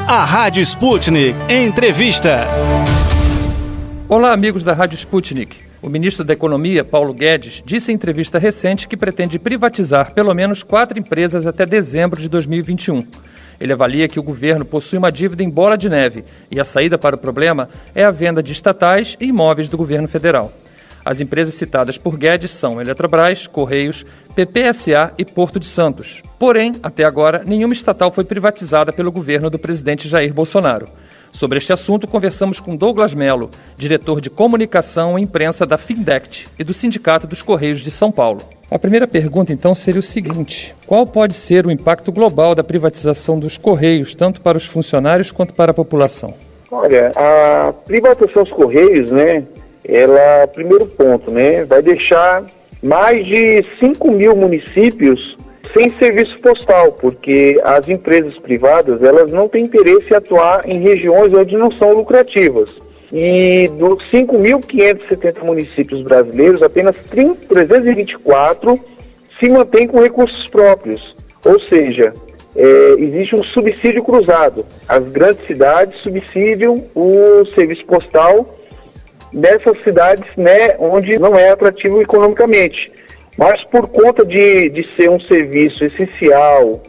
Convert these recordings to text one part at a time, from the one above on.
A Rádio Sputnik Entrevista. Olá, amigos da Rádio Sputnik. O ministro da Economia, Paulo Guedes, disse em entrevista recente que pretende privatizar pelo menos 4 empresas até dezembro de 2021. Ele avalia que o governo possui uma dívida em bola de neve e a saída para o problema é a venda de estatais e imóveis do governo federal. As empresas citadas por Guedes são Eletrobras, Correios, PPSA e Porto de Santos. Porém, até agora, nenhuma estatal foi privatizada pelo governo do presidente Jair Bolsonaro. Sobre este assunto, conversamos com Douglas Mello, diretor de Comunicação e Imprensa da Findect e do Sindicato dos Correios de São Paulo. A primeira pergunta, então, seria o seguinte: qual pode ser o impacto global da privatização dos Correios, tanto para os funcionários quanto para a população? Olha, a privatização dos Correios, ela, primeiro ponto, vai deixar mais de 5 mil municípios sem serviço postal, porque as empresas privadas, elas não têm interesse em atuar em regiões onde não são lucrativas. E dos 5.570 municípios brasileiros, apenas 324 se mantêm com recursos próprios, ou seja, existe um subsídio cruzado. As grandes cidades subsidiam o serviço postal nessas cidades, onde não é atrativo economicamente. Mas por conta de ser um serviço essencial,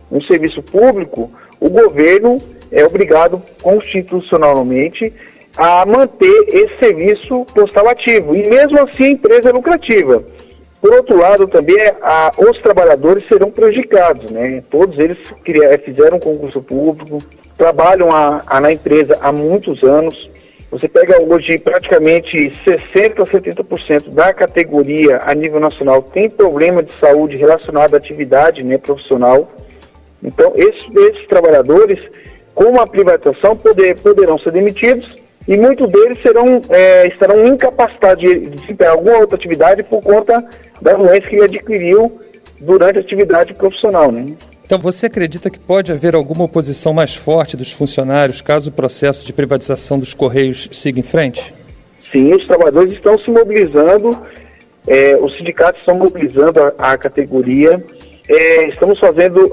um serviço público, o governo é obrigado constitucionalmente a manter esse serviço postal ativo. E mesmo assim a empresa é lucrativa. Por outro lado, também os trabalhadores serão prejudicados, Todos eles fizeram um concurso público, trabalham na empresa há muitos anos. Você pega hoje praticamente 60% a 70% da categoria a nível nacional tem problema de saúde relacionado à atividade profissional. Então, esses trabalhadores, com a privatização, poderão ser demitidos e muitos deles estarão incapacitados de desempenhar alguma outra atividade por conta da doença que ele adquiriu durante a atividade profissional. Então, você acredita que pode haver alguma oposição mais forte dos funcionários caso o processo de privatização dos Correios siga em frente? Sim, os trabalhadores estão se mobilizando, os sindicatos estão mobilizando a categoria, estamos fazendo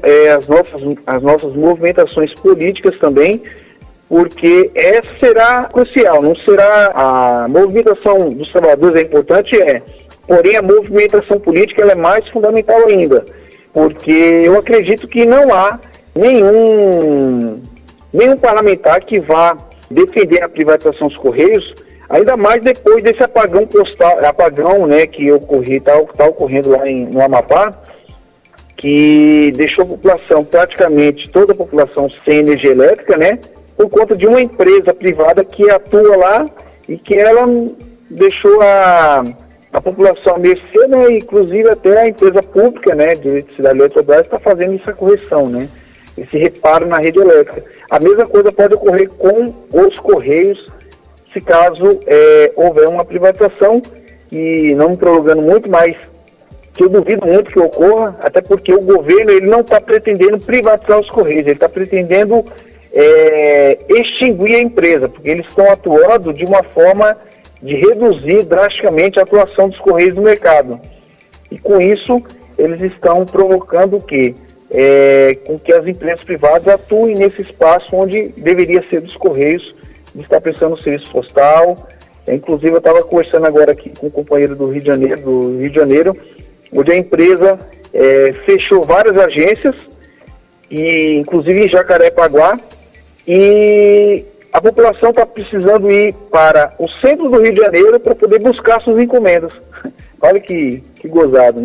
as nossas movimentações políticas também, porque essa será crucial, não será a movimentação dos trabalhadores importante, porém a movimentação política ela é mais fundamental ainda. Porque eu acredito que não há nenhum parlamentar que vá defender a privatização dos Correios, ainda mais depois desse apagão que está ocorrendo lá no Amapá, que deixou a população, praticamente toda a população, sem energia elétrica, por conta de uma empresa privada que atua lá e que ela deixou a população a mercê, inclusive até a empresa pública, de eletricidade Eletrobras, está fazendo essa correção, esse reparo na rede elétrica. A mesma coisa pode ocorrer com os Correios, se caso houver uma privatização, e não me prolongando muito, mas que eu duvido muito que ocorra, até porque o governo ele não está pretendendo privatizar os Correios, ele está pretendendo extinguir a empresa, porque eles estão atuando de uma forma de reduzir drasticamente a atuação dos Correios no mercado. E com isso, eles estão provocando com que as empresas privadas atuem nesse espaço onde deveria ser dos Correios, de estar prestando no serviço postal. Inclusive, eu estava conversando agora aqui com um companheiro do Rio de Janeiro, onde a empresa fechou várias agências, e inclusive em Jacarepaguá, e a população está precisando ir para o centro do Rio de Janeiro para poder buscar suas encomendas. Olha que gozado,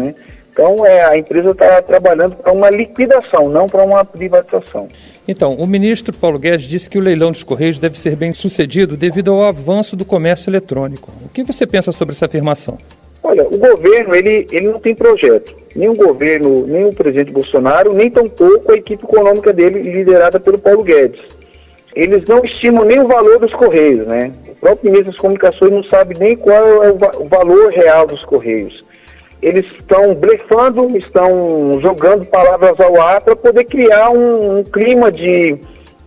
Então, a empresa está trabalhando para uma liquidação, não para uma privatização. Então, o ministro Paulo Guedes disse que o leilão dos Correios deve ser bem sucedido devido ao avanço do comércio eletrônico. O que você pensa sobre essa afirmação? Olha, o governo, ele não tem projeto. Nem o governo, nem o presidente Bolsonaro, nem tampouco a equipe econômica dele, liderada pelo Paulo Guedes. Eles não estimam nem o valor dos Correios, O próprio ministro das Comunicações não sabe nem qual é o valor real dos Correios. Eles estão blefando, estão jogando palavras ao ar para poder criar um clima de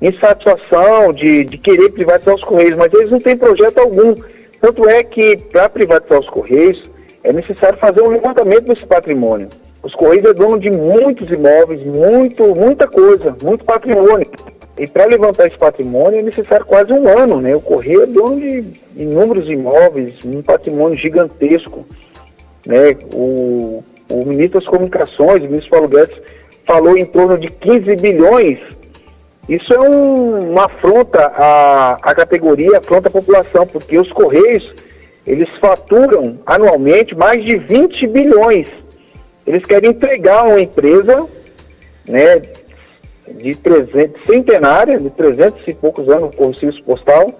insatisfação, de querer privatizar os Correios, mas eles não têm projeto algum. Tanto é que, para privatizar os Correios, é necessário fazer um levantamento desse patrimônio. Os Correios é dono de muitos imóveis, muita coisa, muito patrimônio. E para levantar esse patrimônio é necessário quase um ano, né? O Correio é dono de inúmeros imóveis, um patrimônio gigantesco, né? O ministro das Comunicações, o ministro Paulo Guedes, falou em torno de 15 bilhões. Isso é uma afronta à categoria, afronta à população, porque os Correios, eles faturam anualmente mais de 20 bilhões. Eles querem entregar uma empresa, né, centenária, de 300 e poucos anos com o serviço postal,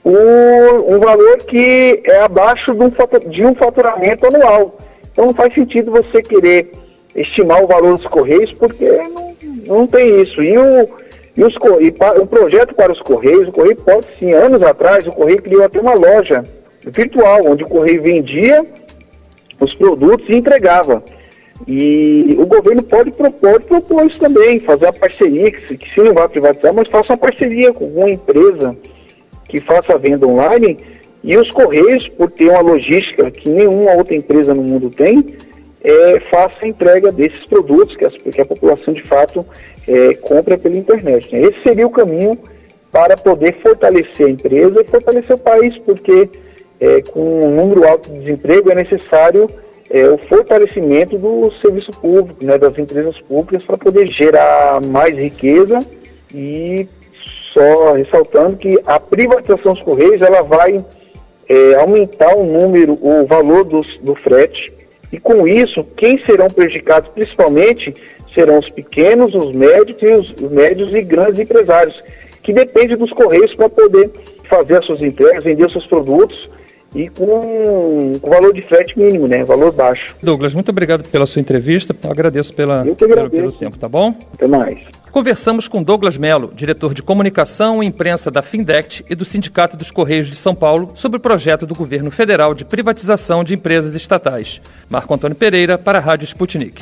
um valor que é abaixo de um faturamento anual. Então não faz sentido você querer estimar o valor dos Correios, porque não tem isso. E o projeto para os Correios, o Correio pode sim, anos atrás, o Correio criou até uma loja virtual, onde o Correio vendia os produtos e entregava. E o governo pode propor isso também, fazer uma parceria, que se não vai privatizar, mas faça uma parceria com alguma empresa que faça a venda online, e os Correios, por ter uma logística que nenhuma outra empresa no mundo tem, faça a entrega desses produtos que a população de fato compra pela internet, né? Esse seria o caminho para poder fortalecer a empresa e fortalecer o país, porque com um número alto de desemprego é necessário o fortalecimento do serviço público, né, das empresas públicas, para poder gerar mais riqueza. E só ressaltando que a privatização dos Correios, ela vai aumentar o valor do frete, e com isso, quem serão prejudicados principalmente serão os pequenos, os médios e grandes empresários, que dependem dos Correios para poder fazer as suas entregas, vender os seus produtos, e com valor de frete mínimo, né? Valor baixo. Douglas, muito obrigado pela sua entrevista. Eu agradeço pelo tempo, tá bom? Até mais. Conversamos com Douglas Mello, diretor de Comunicação e Imprensa da Findect e do Sindicato dos Correios de São Paulo, sobre o projeto do governo federal de privatização de empresas estatais. Marco Antônio Pereira, para a Rádio Sputnik.